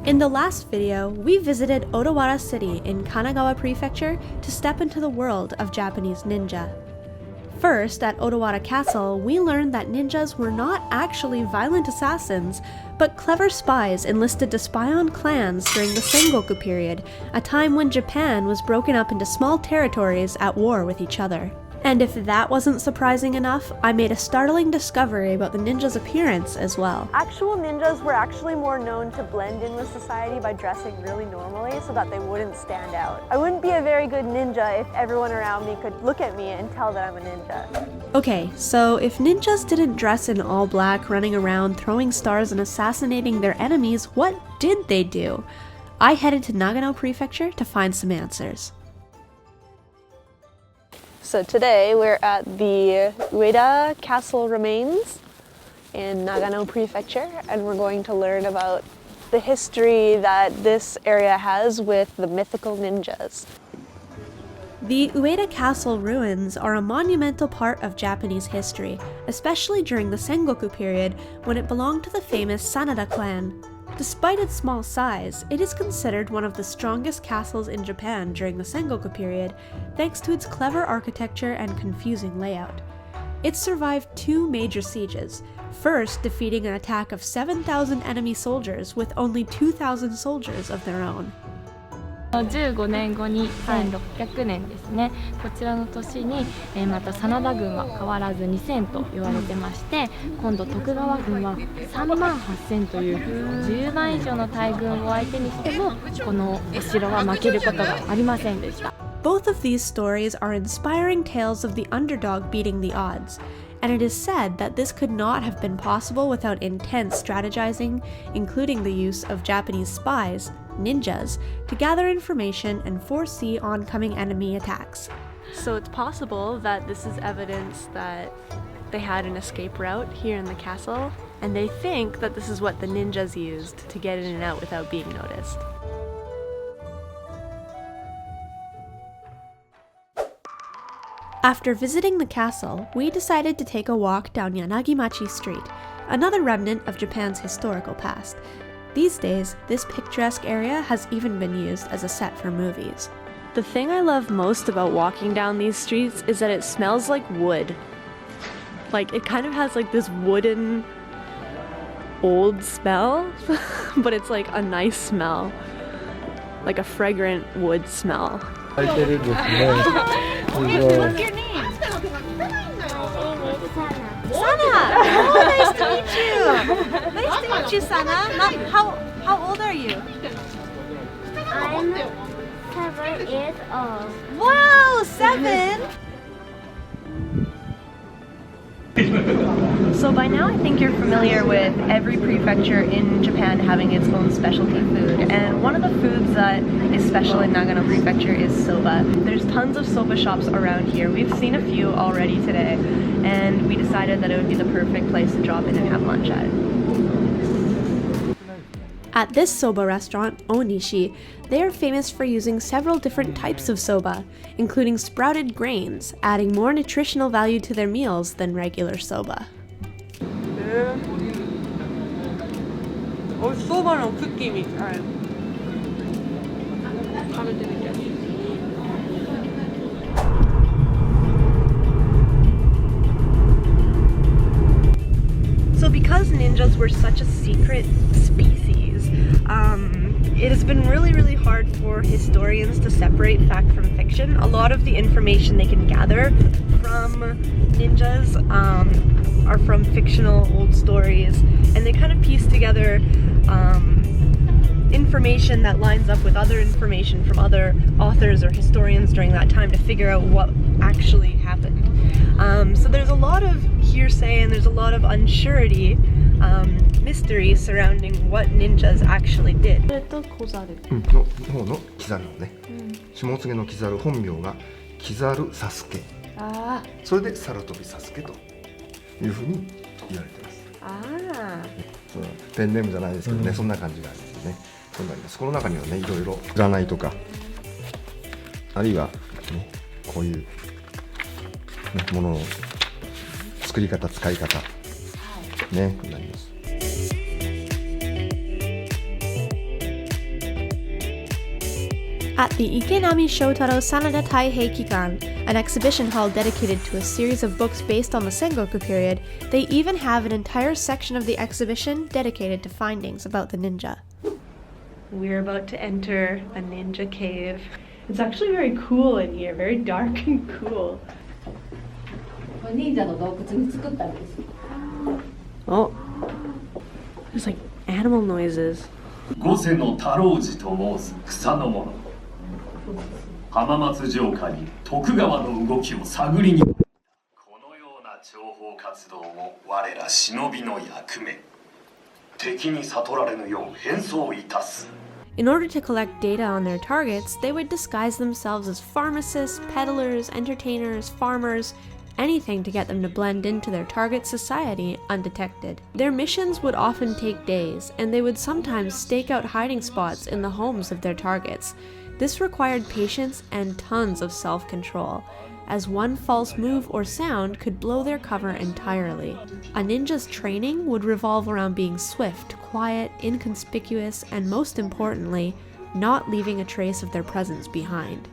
In the last video, we visited Odawara City in Kanagawa Prefecture to step into the world of Japanese ninja. First, at Odawara Castle, we learned that ninjas were not actually violent assassins, but clever spies enlisted to spy on clans during the Sengoku period, a time when Japan was broken up into small territories at war with each other. And if that wasn't surprising enough, I made a startling discovery about the ninjas' appearance as well. Actual ninjas were actually more known to blend in with society by dressing really normally so that they wouldn't stand out. I wouldn't be a very good ninja if everyone around me could look at me and tell that I'm a ninja. Okay, so if ninjas didn't dress in all black, running around, throwing stars and assassinating their enemies, what did they do? I headed to Nagano Prefecture to find some answers. So today we're at the Ueda Castle remains in Nagano Prefecture, and we're going to learn about the history that this area has with the mythical ninjas. The Ueda Castle ruins are a monumental part of Japanese history, especially during the Sengoku period when it belonged to the famous Sanada clan. Despite its small size, it is considered one of the strongest castles in Japan during the Sengoku period, thanks to its clever architecture and confusing layout. It survived two major sieges, first defeating an attack of 7,000 enemy soldiers with only 2,000 soldiers of their own. 15年後に1600年ですね、こちらの年に、また真田軍は変わらず2000と言われてまして、今度徳川軍は3万8000という10倍以上の大軍を相手にしてもこのお城は負けることがありませんでした。 Both of these stories are inspiring tales of the underdog beating the odds, and it is said that this could not have been possible without intense strategizing, including the use of Japanese spies, ninjas, to gather information and foresee oncoming enemy attacks. So it's possible that this is evidence that they had an escape route here in the castle, and they think that this is what the ninjas used to get in and out without being noticed. After visiting the castle, we decided to take a walk down Yanagimachi Street, another remnant of Japan's historical past. These days, this picturesque area has even been used as a set for movies. The thing I love most about walking down these streets is that it smells like wood. Like, it kind of has like this wooden, old smell, but it's like a nice smell. Like a fragrant wood smell. What's your name? Sana! Oh, nice to meet you! Nice to meet you, Sana. How old are you? I'm 7 years old. Wow, 7? So by now I think you're familiar with every prefecture in Japan having its own specialty food, and one of the foods that is special in Nagano Prefecture is soba. There's tons of soba shops around here. We've seen a few already today, and we decided that it would be the perfect place to drop in and have lunch at. At this soba restaurant, Onishi, they are famous for using several different types of soba, including sprouted grains, adding more nutritional value to their meals than regular soba. Soba no cookie mitai. So because ninjas were such a secret species, it has been really hard for historians to separate fact from fiction. A lot of the information they can gather from ninjas are from fictional old stories, and they kind of piece together information that lines up with other information from other authors or historians during that time to figure out what actually happened. So there's a lot of hearsay and there's a lot of unsurety, mystery surrounding what ninjas actually did. の方のキザルのね、下告のキザル本名がキザルサスケ。それで空飛びサスケというふうに言われてます。そうペンネームじゃないですけどね、そんな感じがありますね。そうなります。この中にはね、いろいろ占いとか、あるいはね、こういう、ね、ものの作り方、使い方、ね、になります。At the Ikenami Shotaro Sanada Taihei Kikan, an exhibition hall dedicated to a series of books based on the Sengoku period, they even have an entire section of the exhibition dedicated to findings about the ninja. We're about to enter a ninja cave. It's actually very cool in here, very dark and cool. Oh, there's like animal noises. 五世の太郎寺と申す草の者浜松城下に徳川の動きを探りにこのような諜報活動も我ら忍びの役目敵に悟られぬよう変装いたす In order to collect data on their targets, they would disguise themselves as pharmacists, peddlers, entertainers, farmers, anything to get them to blend into their target society undetected. Their missions would often take days, and they would sometimes stake out hiding spots in the homes of their targets. This required patience and tons of self-control, as one false move or sound could blow their cover entirely. A ninja's training would revolve around being swift, quiet, inconspicuous, and most importantly, not leaving a trace of their presence behind.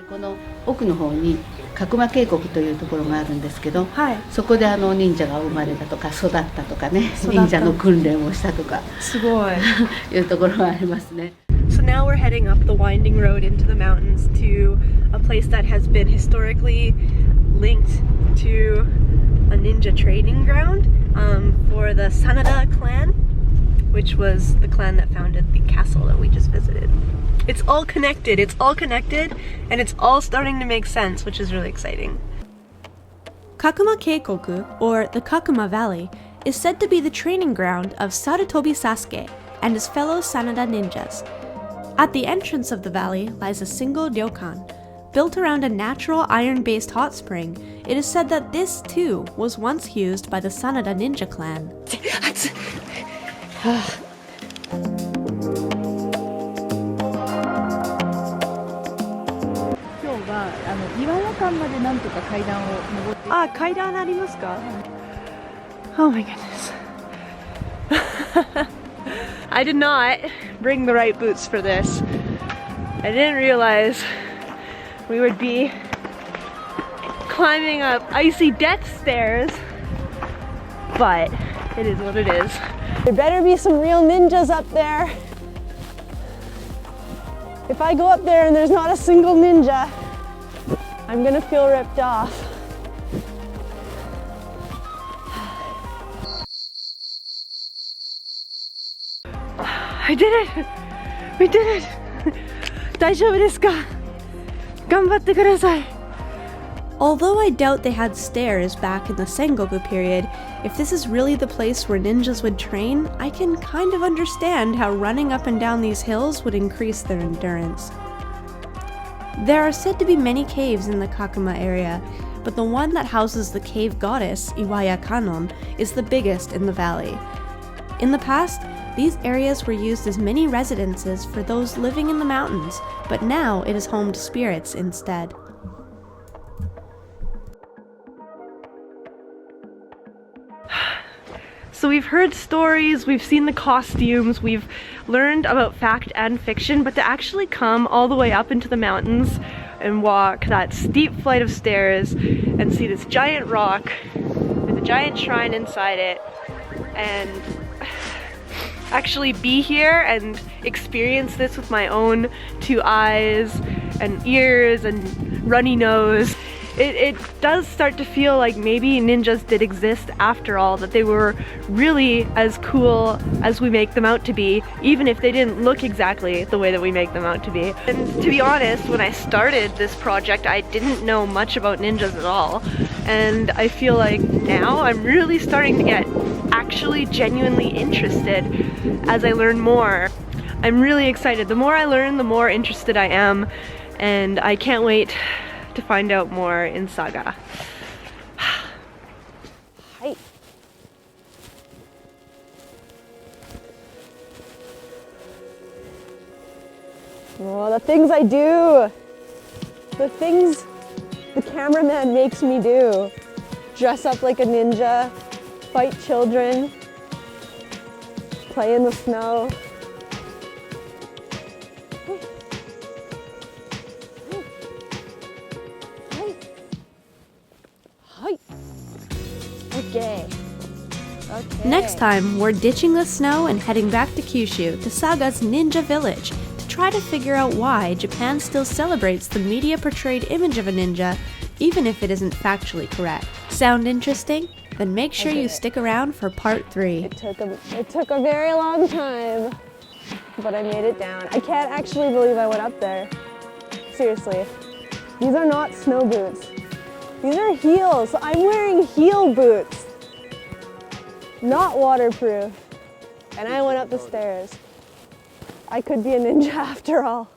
この奥の方に角間渓谷というところがあるんですけど、はい、そこで忍者が生まれたとか育ったとかね、忍者の訓練をしたとかすごいいうところがありますね。So now we're heading up the winding road into the mountains to a place that has been historically linked to a ninja training ground for the Sanada clan, which was the clan that founded the castle that we just visited. It's all connected, and it's all starting to make sense, which is really exciting. Kakuma Keikoku, or the Kakuma Valley, is said to be the training ground of Sarutobi Sasuke and his fellow Sanada ninjas. At the entrance of the valley lies a single ryokan. Built around a natural iron-based hot spring, it is said that this, too, was once used by the Sanada ninja clan. 岩屋間までなんとか階段を登って。あ、階段ありますか? Oh my goodness. I did not bring the right boots for this. I didn't realize we would be climbing up icy death stairs, but it is what it is. There better be some real ninjas up there. If I go up there and there's not a single ninja, I'm gonna feel ripped off. I did it! We did it! 大丈夫ですか? 頑張ってください. Although I doubt they had stairs back in the Sengoku period, if this is really the place where ninjas would train, I can kind of understand how running up and down these hills would increase their endurance. There are said to be many caves in the Kakuma area, but the one that houses the cave goddess, Iwaya Kanon, is the biggest in the valley. In the past, these areas were used as many residences for those living in the mountains, but now it is home to spirits instead. So we've heard stories, we've seen the costumes, we've learned about fact and fiction, but to actually come all the way up into the mountains and walk that steep flight of stairs and see this giant rock with a giant shrine inside it and actually be here and experience this with my own two eyes and ears and runny nose. It does start to feel like maybe ninjas did exist after all, that they were really as cool as we make them out to be, even if they didn't look exactly the way that we make them out to be. And to be honest, when I started this project, I didn't know much about ninjas at all. And I feel like now I'm really starting to get actually genuinely interested as I learn more. I'm really excited. The more I learn, the more interested I am. And I can't wait to find out more in Saga. Hi. Oh, the things I do. The things the cameraman makes me do. Dress up like a ninja, fight children, play in the snow. gay. Okay. Next time, we're ditching the snow and heading back to Kyushu to Saga's Ninja Village to try to figure out why Japan still celebrates the media-portrayed image of a ninja, even if it isn't factually correct. Sound interesting? Then make sure you stick around for part 3. It took a very long time, but I made it down. I can't actually believe I went up there. Seriously. These are not snow boots. These are heels. I'm wearing heel boots. Not waterproof. And I went up the stairs. I could be a ninja after all.